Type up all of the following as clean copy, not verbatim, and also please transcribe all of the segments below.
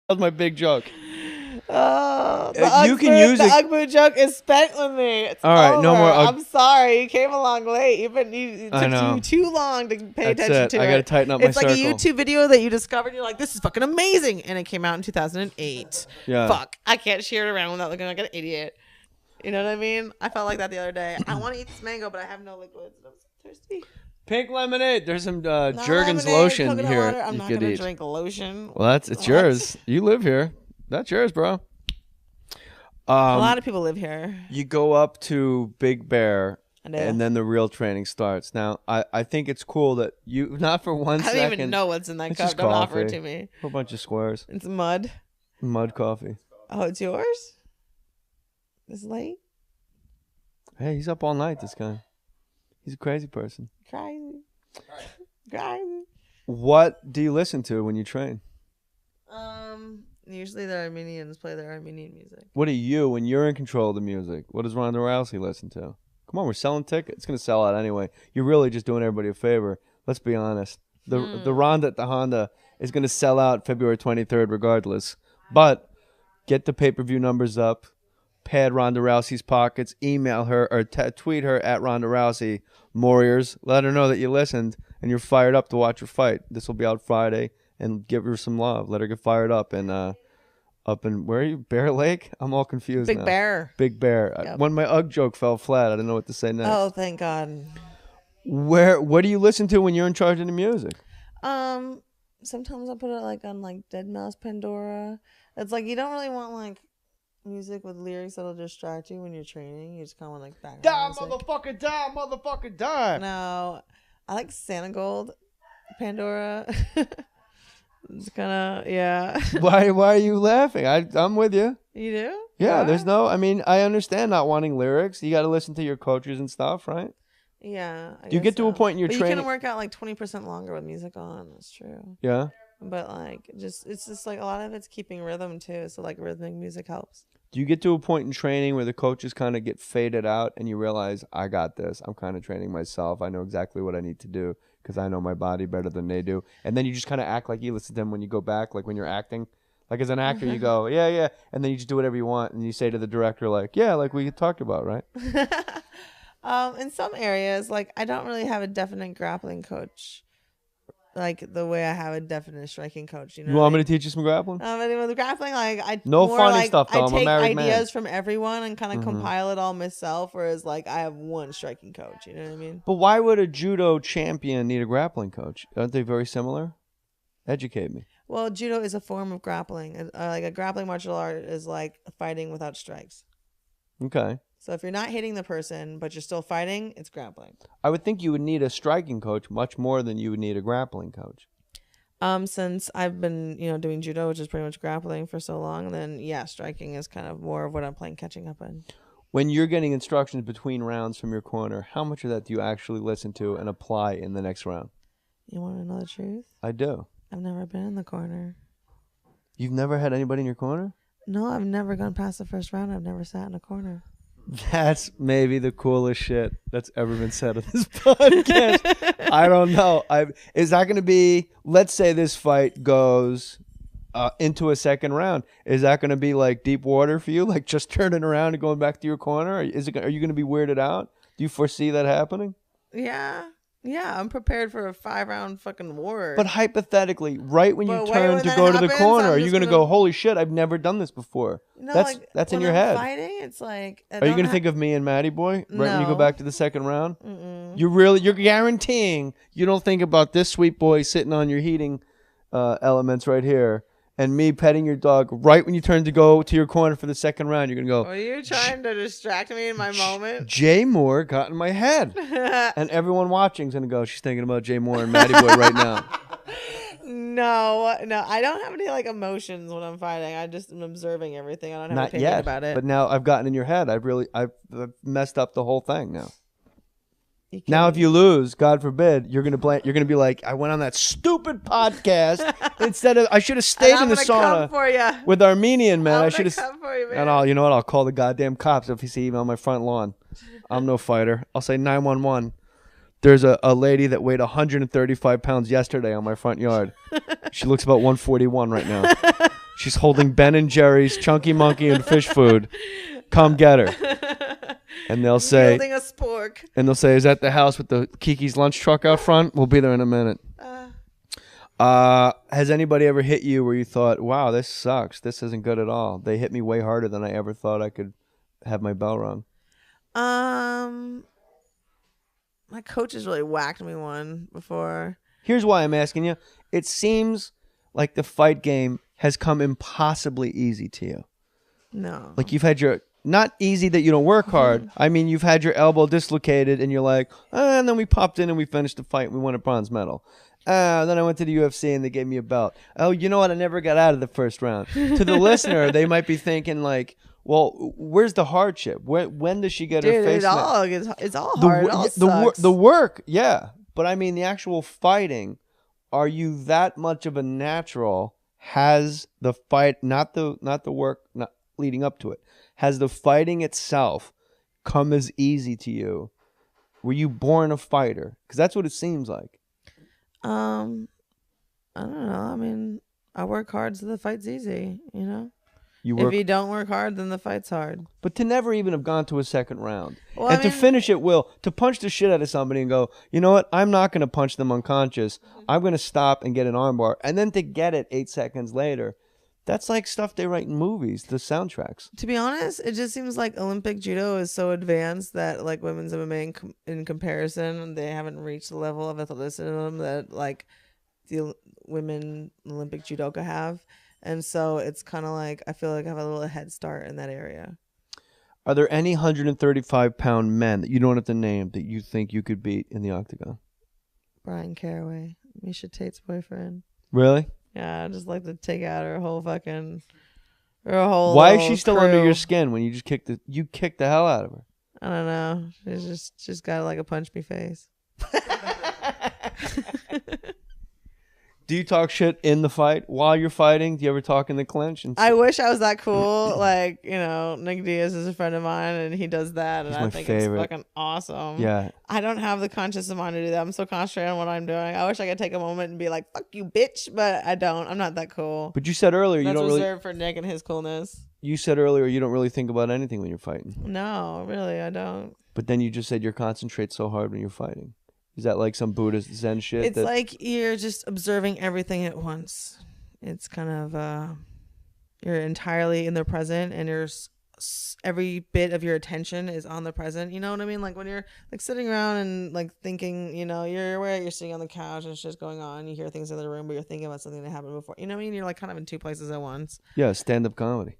That was my big joke. Oh, the the Ugg boot joke is spent with me. It's all right, over. no more. I'm sorry, you came along late. It took you too long to pay attention to it. I gotta tighten up my circle. It's like a YouTube video that you discovered. You're like, this is fucking amazing, and it came out in 2008. Yeah. Fuck, I can't share it around without looking like an idiot. You know what I mean? I felt like that the other day. I want to eat this mango, but I have no liquids. I'm so thirsty. Pink lemonade. There's some Jergens lotion here. Water. I'm not gonna drink lotion. Well, it's yours. You live here. That's yours, bro. A lot of people live here. You go up to Big Bear, I and then the real training starts. Now, I think it's cool that you, not for 1 second. I don't even know what's in that cup. Don't offer it to me. A whole bunch of squares. It's mud. Mud coffee. Oh, it's yours? This late? Hey, he's up all night, this guy. He's a crazy person. Crazy. What do you listen to when you train? Usually the Armenians play their Armenian music. What do you, when you're in control of the music, what does Ronda Rousey listen to? Come on, we're selling tickets. It's going to sell out anyway. You're really just doing everybody a favor. Let's be honest. The Ronda at the Honda is going to sell out February 23rd regardless. But get the pay-per-view numbers up. Pad Ronda Rousey's pockets. Email her or tweet her at Ronda Rousey. Warriors. Let her know that you listened and you're fired up to watch her fight. This will be out Friday. And give her some love. Let her get fired up. And up in, where are you? Bear Lake? I'm all confused now. Big Bear. Yep. When my Ugg joke fell flat, I didn't know what to say next. Oh, thank God. What do you listen to when you're in charge of the music? Sometimes I put it like on like Dead Mouse Pandora. It's like you don't really want like music with lyrics that'll distract you when you're training. You just kind of want like background music. Motherfucker, die. No, I like Santa Gold Pandora. It's kind of, yeah. Why are you laughing? I'm with you. You do? Yeah, there's no, I mean, I understand not wanting lyrics. You got to listen to your coaches and stuff, right? Yeah. Do you get to a point in your training? You can work out like 20% longer with music on. That's true. Yeah. But like, it's just like a lot of it's keeping rhythm too. So like rhythmic music helps. Do you get to a point in training where the coaches kind of get faded out and you realize, I got this. I'm kind of training myself. I know exactly what I need to do because I know my body better than they do. And then you just kind of act like you listen to them when you go back, like when you're acting. Like as an actor, you go, yeah. And then you just do whatever you want. And you say to the director, like, yeah, like we talked about, right? In some areas, like I don't really have a definite grappling coach. Like the way I have a definite striking coach, you know. You want me to teach you some grappling? With grappling, like I funny stuff. Though. I take ideas man. From everyone and kind of compile it all myself. Whereas, like I have one striking coach. You know what I mean? But why would a judo champion need a grappling coach? Aren't they very similar? Educate me. Well, judo is a form of grappling. Like a grappling martial art is like fighting without strikes. Okay. So if you're not hitting the person, but you're still fighting, it's grappling. I would think you would need a striking coach much more than you would need a grappling coach. Since I've been, doing judo, which is pretty much grappling for so long, then yeah, striking is kind of more of what I'm playing catching up in. When you're getting instructions between rounds from your corner, how much of that do you actually listen to and apply in the next round? You want to know the truth? I do. I've never been in the corner. You've never had anybody in your corner? No, I've never gone past the first round. I've never sat in a corner. That's maybe the coolest shit that's ever been said on this podcast. I don't know. Is that going to be, let's say this fight goes into a second round. Is that going to be like deep water for you? Like just turning around and going back to your corner? Are you going to be weirded out? Do you foresee that happening? Yeah, I'm prepared for a 5-round fucking war. But hypothetically, right when you turn to go to the corner, are you going to go, holy shit, I've never done this before? No, that's in your head. Fighting, it's like... Are you going to think of me and Matty Boy when you go back to the second round? Mm-mm. You're guaranteeing you don't think about this sweet boy sitting on your heating elements right here and me petting your dog right when you turn to go to your corner for the second round. You're going to go... Are you trying to distract me in my moment? Jay Mohr got in my head. And everyone watching is going to go, she's thinking about Jay Mohr and Matty Boy right now. No, I don't have any like emotions when I'm fighting. I just am observing everything. I don't have an opinion about it. But now I've gotten in your head. I've messed up the whole thing now. Now, if you lose, God forbid, you're gonna be like, I went on that stupid podcast instead of I should have stayed in the sauna with Armenian man. I should have. And I'll call the goddamn cops if you see me on my front lawn. I'm no fighter. I'll say 911. There's a lady that weighed 135 pounds yesterday on my front yard. She looks about 141 right now. She's holding Ben and Jerry's, Chunky Monkey, and fish food. Come get her. And they'll say, Building a spork. And they'll say, is that the house with the Kiki's lunch truck out front? We'll be there in a minute. Has anybody ever hit you where you thought, wow, this sucks. This isn't good at all. They hit me way harder than I ever thought I could have my bell rung. My coach has really whacked me one before. Here's why I'm asking you. It seems like the fight game has come impossibly easy to you. No. Like you've had your, not easy that you don't work hard. I mean, you've had your elbow dislocated and you're like, and then we popped in and we finished the fight and we won a bronze medal. Then I went to the UFC and they gave me a belt. Oh, you know what? I never got out of the first round. To the listener, they might be thinking like, well, where's the hardship? When does she get her face? It's all hard. It all sucks. The work, yeah. But I mean, the actual fighting, are you that much of a natural? Has the fight, not the work, not leading up to it, has the fighting itself come as easy to you? Were you born a fighter? Because that's what it seems like. I don't know. I mean, I work hard, so the fight's easy. You know. If you don't work hard, then the fight's hard. But to never even have gone to a second round. Well, and to finish at will, to punch the shit out of somebody and go, you know what, I'm not going to punch them unconscious. I'm going to stop and get an armbar. And then to get it 8 seconds later, that's like stuff they write in movies, the soundtracks. To be honest, it just seems like Olympic judo is so advanced that like women's MMA in comparison, they haven't reached the level of athleticism that like the women Olympic judoka have. And so it's kind of like I feel like I have a little head start in that area. Are there any 135-pound men that you don't have to name that you think you could beat in the octagon? Brian Caraway, Misha Tate's boyfriend. Really? Yeah, I just like to take out her whole Why is she still crew. under your skin when you just kicked the hell out of her? I don't know. She's got like a punch me face. Do you talk shit in the fight while you're fighting? Do you ever talk in the clinch? I wish I was that cool. Like, you know, Nick Diaz is a friend of mine and he does that. And I think it's fucking awesome. Yeah. I don't have the conscious mind to do that. I'm so concentrated on what I'm doing. I wish I could take a moment and be like, fuck you, bitch. But I don't. I'm not that cool. But you said earlier you don't really. That's reserved for Nick and his coolness. You said earlier you don't really think about anything when you're fighting. No, really, I don't. But then you just said you concentrate so hard when you're fighting. Is that like some Buddhist Zen shit? It's like you're just observing everything at once. It's kind of you're entirely in the present, and every bit of your attention is on the present. You know what I mean? Like when you're like sitting around and like thinking, you know, you're sitting on the couch and shit's going on. You hear things in the room, but you're thinking about something that happened before. You know what I mean? You're like kind of in two places at once. Yeah, stand-up comedy.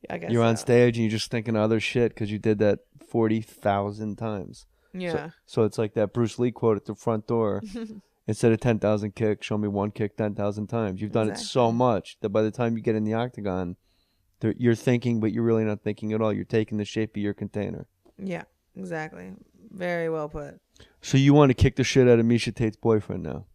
I guess you're on stage and you're just thinking other shit because you did that 40,000 times. Yeah. So it's like that Bruce Lee quote at the front door. Instead of 10,000 kicks, show me one kick 10,000 times. You've done it so much that by the time you get in the octagon, you're thinking, but you're really not thinking at all. You're taking the shape of your container. Yeah, exactly. Very well put. So you want to kick the shit out of Misha Tate's boyfriend now?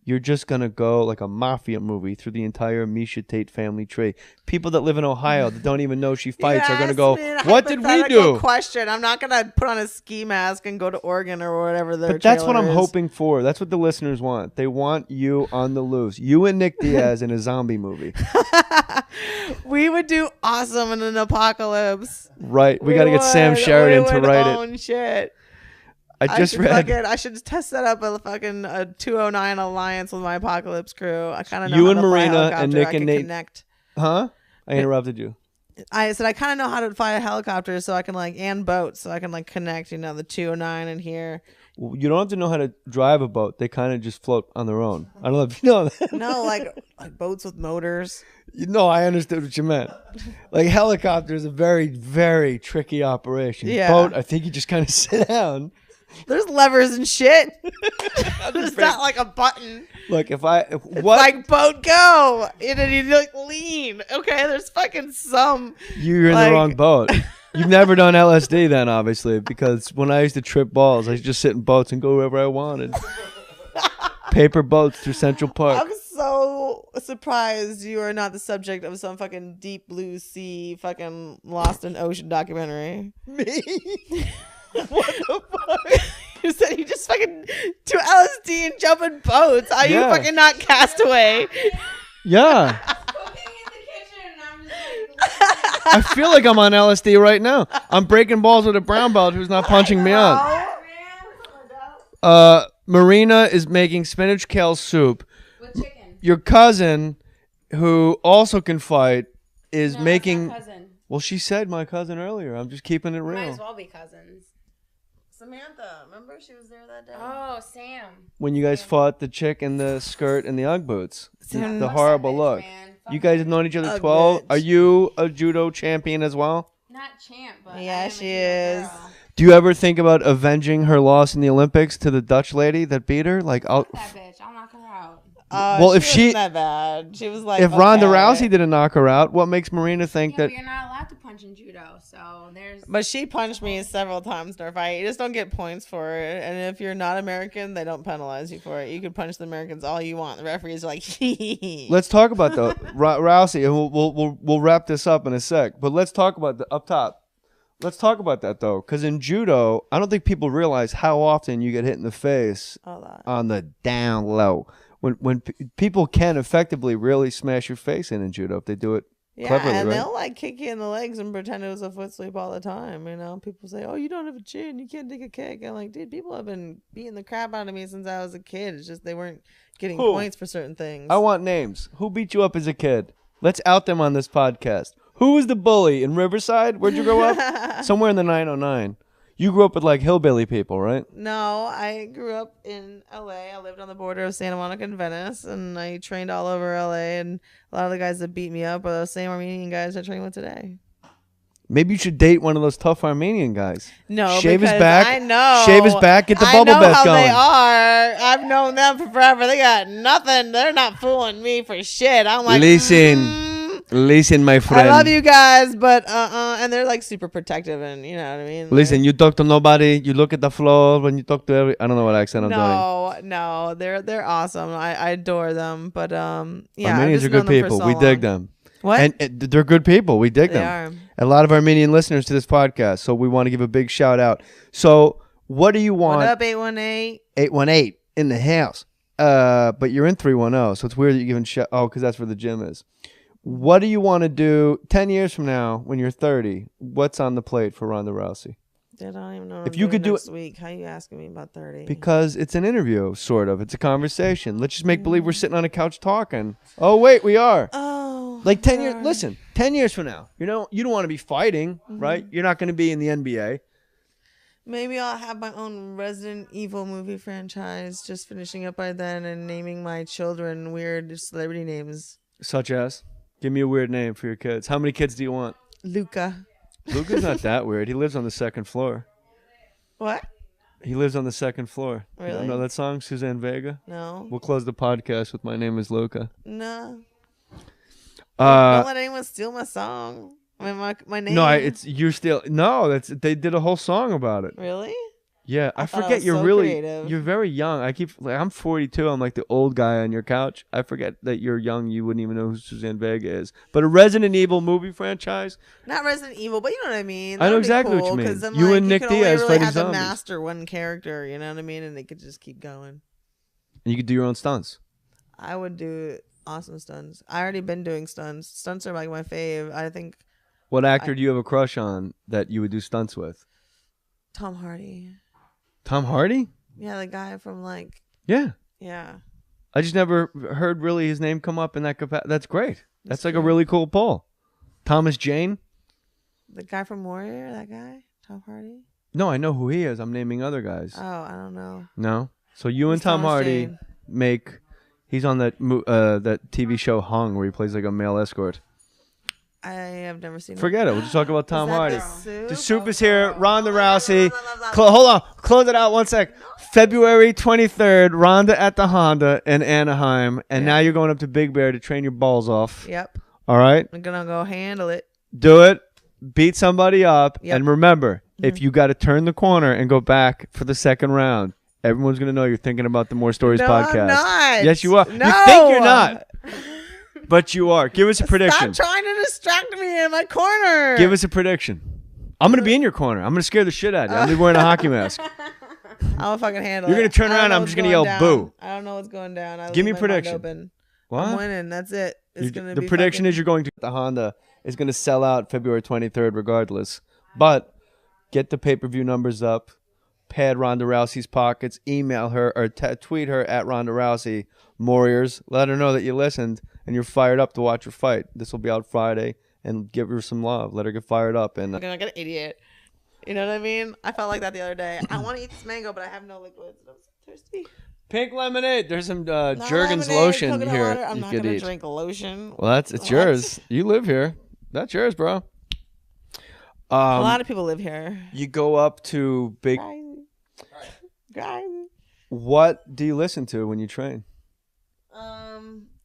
You're just going to go like a mafia movie through the entire Misha Tate family tree. People that live in Ohio that don't even know she fights are going to go, what did we do? Question. I'm not going to put on a ski mask and go to Oregon or whatever their But that's what I'm is. hoping for. That's what the listeners want. They want you on the loose. You and Nick Diaz in a zombie movie. We would do awesome in an apocalypse. Right. We got to get Sam Sheridan to write it. Own shit. I just read. I should just set up a fucking 209 alliance with my apocalypse crew. I kind of know you how and to fly a Marina and helicopter. Nick I and can Nate. Connect. Huh? I interrupted you. I said I kind of know how to fly a helicopter, so I can and boats, so I can connect. You know, the 209 in here. Well, you don't have to know how to drive a boat. They kind of just float on their own. I don't know if you know that. No, like boats with motors. No, I understood what you meant. Like helicopter is a very, very tricky operation. Yeah. Boat, I think you just kind of sit down. There's levers and shit. There's not like a button. Look, It's like boat go, and then you lean. Okay, there's fucking some. You're in the wrong boat. You've never done LSD then, obviously, because when I used to trip balls, I used to just sit in boats and go wherever I wanted. Paper boats through Central Park. I'm so surprised you are not the subject of some fucking deep blue sea, fucking Lost in Ocean documentary. Me? What the fuck? You said you just fucking do LSD and jump in boats. Are you fucking not Castaway? Yeah. I feel like I'm on LSD right now. I'm breaking balls with a brown belt who's not punching me out. Marina is making spinach kale soup. With chicken. Your cousin, who also can fight, is making. That's not cousin. Well, she said my cousin earlier. I'm just keeping it real. Might as well be cousins. Samantha, remember she was there that day? Oh, Sam. When you guys fought the chick in the skirt and the Ugg boots. Sam, The horrible bitch, look. man. You guys have known each other Ugg 12. bitch. Are you a judo champion as well? Not champ, but Yeah, I am a she judo is. girl. Do you ever think about avenging her loss in the Olympics to the Dutch lady that beat her? Like, Fuck that bitch. I'll knock her out. Well, if she- wasn't that bad, she was like, if Ronda okay. Rousey didn't knock her out, what makes Marina think Yeah, that? but you're not allowed to punch in judo, so there's. But she punched me several times in our fight. You just don't get points for it. And if you're not American, they don't penalize you for it. You can punch the Americans all you want. The referees are like, Let's talk about the Rousey, and we'll wrap this up in a sec. But let's talk about the up top. Let's talk about that though, because in judo, I don't think people realize how often you get hit in the face a lot. on the down low. When people can effectively really smash your face in judo if they do it Yeah, cleverly, and right? they'll like kick you in the legs and pretend it was a foot sweep all the time. You know, people say, "Oh, you don't have a chin, you can't take a kick." I'm like, dude, people have been beating the crap out of me since I was a kid. It's just they weren't getting Who? points for certain things. I want names. Who beat you up as a kid? Let's out them on this podcast. Who was the bully in Riverside? Where'd you grow up? Somewhere in the 909. You grew up with like hillbilly people, right? No, I grew up in LA. I lived on the border of Santa Monica and Venice, and I trained all over LA. And a lot of the guys that beat me up are those same Armenian guys I train with today. Maybe you should date one of those tough Armenian guys. No, Shave his because back. I know. Shave his back. Get the I bubble know bath how going. they are. I've known them for forever. They got nothing. They're not fooling me for shit. I'm like, Listen, my friend. I love you guys, but and they're like super protective, and you know what I mean. Listen, you talk to nobody. You look at the floor when you talk to every. I don't know what accent I'm doing. No, they're awesome. I adore them, but yeah, Armenians are good people. We dig them. What? And they're good people. We dig They them. are. A lot of Armenian listeners to this podcast, so we want to give a big shout out. So, what do you want? What up, 818? 818 in the house. But you're in 310, so it's weird that you're giving oh, because that's where the gym is. What do you want to do 10 years from now when you're 30? What's on the plate for Ronda Rousey? I don't even know. What If I'm you doing could do next week, how you asking me about 30? Because it's an interview, sort of. It's a conversation. Let's just make believe we're sitting on a couch talking. Oh, wait, we are. Oh, Like 10 years. God. Listen, 10 years from now, you don't want to be fighting, right? You're not going to be in the NBA. Maybe I'll have my own Resident Evil movie franchise, just finishing up by then and naming my children weird celebrity names. Such as? Give me a weird name for your kids. How many kids do you want? Luca. Luca's not that weird. He lives on the second floor. What? He lives on the second floor. You Really? don't know that song, Suzanne Vega? No. We'll close the podcast with My Name is Luca. No. Don't let anyone steal my song. My name. No, you're still they did a whole song about it. Really? Yeah, I thought I forget was you're so really creative. you're very young. I'm 42. I'm like the old guy on your couch. I forget that you're young. You wouldn't even know who Suzanne Vega is. But a Resident Evil movie franchise. Not Resident Evil, but you know what I mean. I know That would be exactly what cool, you mean. 'cause then, You like, and Nick could only Diaz really fighting have to zombies. master one character, you know what I mean, and they could just keep going. And you could do your own stunts. I would do awesome stunts. I already been doing stunts. Stunts are like my fave. I think What actor do you have a crush on that you would do stunts with? Tom Hardy. Tom Hardy? Yeah, the guy from like Yeah. yeah. I just never heard really his name come up in that capacity. That's great. That's like a really cool poll. Thomas Jane? The guy from Warrior, that guy? Tom Hardy? No, I know who he is. I'm naming other guys. Oh, I don't know. No? So you and Who's Tom Thomas Hardy Jane? make... He's on that TV show Hung where he plays like a male escort. I have never seen Forget it. We'll just talk about Tom Is that Hardy. the soup? The soup is here. Ronda Rousey. Hold on. Close it out 1 sec. February 23rd, Ronda at the Honda in Anaheim. And now you're going up to Big Bear to train your balls off. Yep. All right? I'm gonna go handle it. Do it. Beat somebody up. Yep. And remember, if you got to turn the corner and go back for the second round, everyone's going to know you're thinking about the More Stories No, podcast. I'm not. Yes, you are. No. You think you're not. But you are. Give us a prediction. Stop trying to distract me in my corner. Give us a prediction. I'm going to be in your corner. I'm going to scare the shit out of you. I'm going to be wearing a hockey mask. I'll fucking handle You're it. going to turn I don't around. know I'm what's just going to going yell, down. boo. I don't know what's going down. Give me a leave my mind prediction. open. What? I'm winning. That's it. It's gonna be the prediction fucking- is you're going to the Honda is going to sell out February 23rd regardless. But get the pay-per-view numbers up. Pad Ronda Rousey's pockets. Email her or tweet her at Ronda Rousey. Warriors. Let her know that you listened and you're fired up to watch her fight. This will be out Friday. And give her some love. Let her get fired up. And I'm like an idiot. You know what I mean? I felt like that the other day. I want to eat this mango, but I have no liquids. I'm so thirsty. Pink lemonade. There's some Not Jergens lemonade, lotion coconut here. water. I'm you not could gonna eat. drink lotion. Well, it's What? yours. You live here. That's yours, bro. A lot of people live here. You go up to big. Guys. What do you listen to when you train?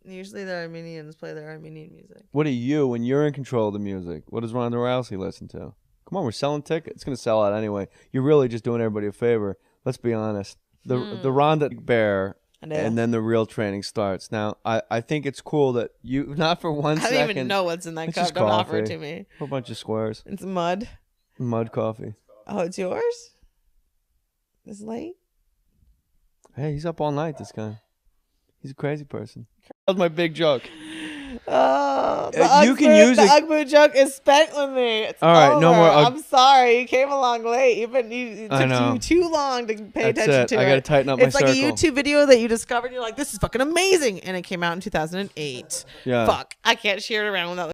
Usually the Armenians play their Armenian music. What are you when you're in control of the music? What does Ronda Rousey listen to? Come on, we're selling tickets. It's gonna sell out anyway. You're really just doing everybody a favor. Let's be honest. The Ronda bear, and then the real training starts. Now, I think it's cool that you not for one second. I don't even know what's in that It's cup. just Don't offer it coffee. to me. A whole bunch of squares. It's mud. Mud coffee. Oh, it's yours? This late? Hey, he's up all night, this guy. He's a crazy person. That was my big joke. The you can use the it. Ugbo joke is spent with me. It's All right, over. no more I'm sorry. You came along late. It I know. took you too long to pay That's attention it. to I it. gotta tighten up it's my like circle. a YouTube video that you discovered. You're like, this is fucking amazing. And it came out in 2008. Yeah. Fuck. I can't share it around without